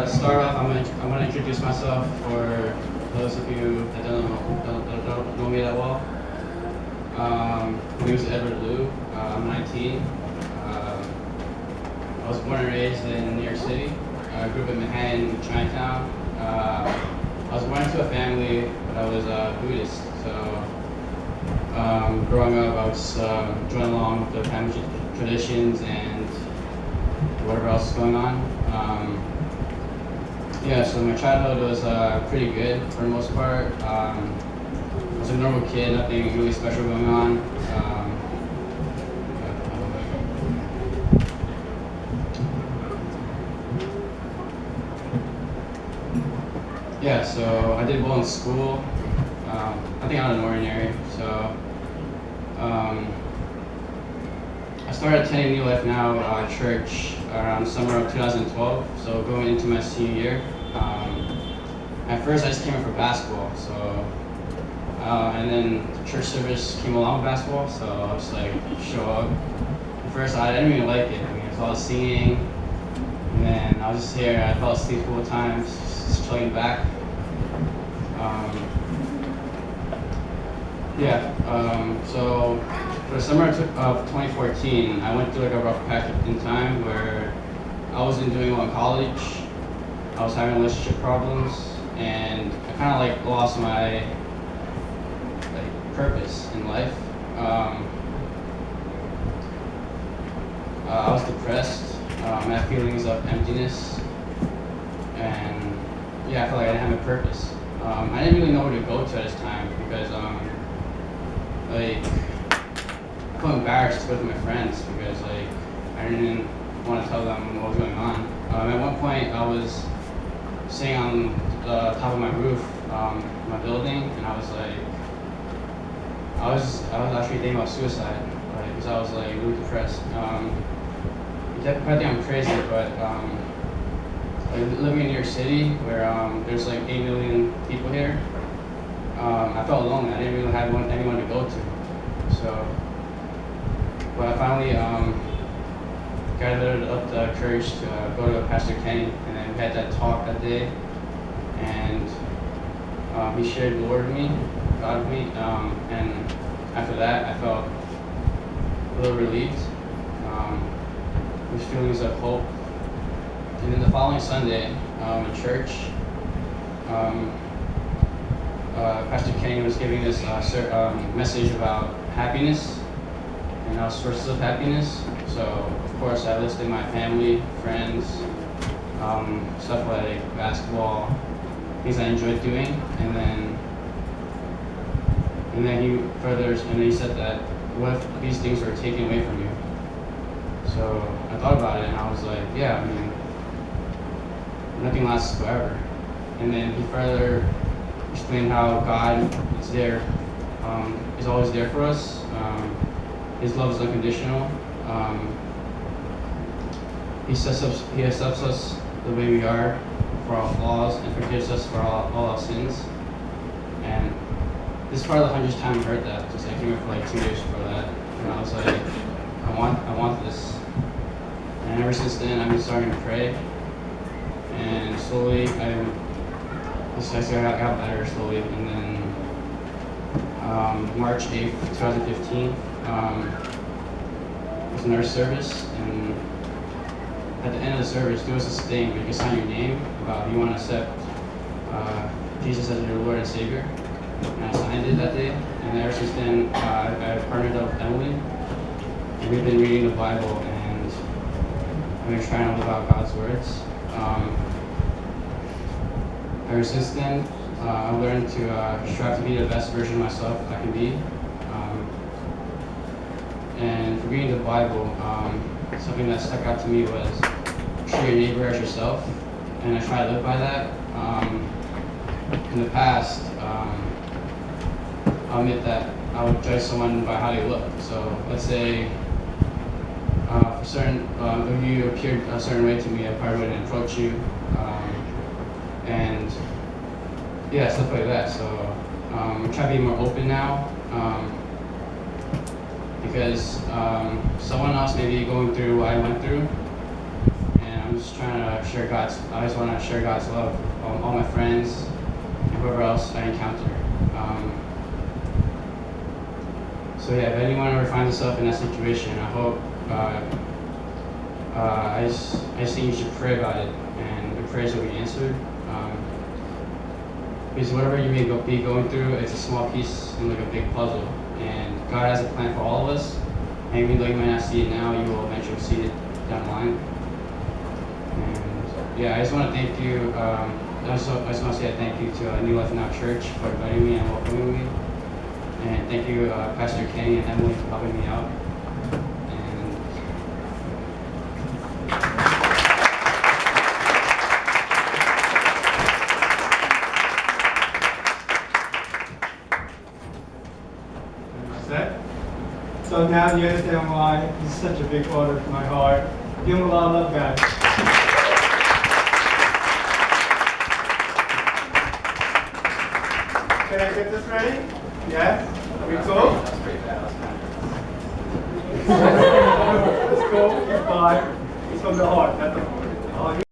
start off, I'm gonna introduce myself for those of you that don't know me that well. My name is Edward Lu. I'm 19. I was born and raised in New York City. I grew up in Manhattan, Chinatown. I was born into a family, but I was Buddhist. So growing up, I was joining along with the family traditions and whatever else is going on. So my childhood was pretty good for the most part. I was a normal kid, nothing really special going on. So I did well in school. Nothing out of the ordinary. So I started attending New Life Now church around summer of 2012. So going into my senior year. At first, I just came in for basketball. So and then the church service came along with basketball. So I was like, show up. At first, I didn't even like it. I mean, it was all singing, and then I was just here. I fell asleep a couple of times, just chilling back. So for the summer of 2014, I went through like a rough patch in time where I wasn't doing well in college. I was having relationship problems, and I kind of like lost my purpose in life. I was depressed. I had feelings of emptiness, and I felt like I didn't have a purpose. I didn't really know where to go to at this time because I felt embarrassed to go to my friends because I didn't want to tell them what was going on. At one point, I was sitting on the top of my roof, my building, and I was actually thinking about suicide, because I was really depressed. You probably think I'm crazy, but living in New York City, where there's 8 million people here, I felt alone. I didn't really have anyone to go to. So, but I finally gathered up the courage to go to Pastor Kenny, and then we had that talk that day, and he shared the Lord with me, God with me, and after that I felt a little relieved, with feelings of hope. And then the following Sunday, in church, Pastor Kenny was giving this message about happiness and our sources of happiness. So, of course, I listed my family, friends, stuff like basketball, things I enjoyed doing, and then he said that what if these things were taken away from you? So I thought about it, and I was like, yeah, I mean, nothing lasts forever. And then he further explained how God is there, is always there for us. His love is unconditional. He accepts us the way we are for our flaws and forgives us for all our sins. And this is probably the 100th time I heard that. Just I came here for 2 years before that, and I was like, I want this. And ever since then, I've been starting to pray, and slowly I got better slowly. And then March 8th, 2015, was a nurse service, and at the end of the service, there was this thing where you can sign your name about if you want to accept Jesus as your Lord and Savior. And I signed it that day, and ever since then, I partnered up with Emily, and we've been reading the Bible, and I've been trying to live out God's words. Ever since then, I've learned to strive to be the best version of myself I can be. And for reading the Bible, something that stuck out to me was treat your neighbor as yourself, and I try to live by that. In the past, I'll admit that I would judge someone by how they look. So let's say, for certain, if you appeared a certain way to me, I probably wouldn't approach you, and stuff like that. So I'm trying to be more open now, because someone else may be going through what I went through, and I'm just trying to share I just want to share God's love with all my friends and whoever else I encounter. So yeah, if anyone ever finds themselves in that situation, I hope, I just think you should pray about it, and your prayers will be answered. Because whatever you may be going through, it's a small piece in like a big puzzle, and God has a plan for all of us. And even though you might not see it now, you will eventually see it down the line. And yeah, I just want to thank you. I just want to say a thank you to New Life Now Church for inviting me and welcoming me. And thank you, Pastor Kenny and Emily, for helping me out. And that's it. So now you understand why it's such a big honor for my heart. Give him a lot of love, guys. Can I get this ready? Yes? Are we cool? that's pretty bad. Let's go. You're fine. It's from the heart. That's all.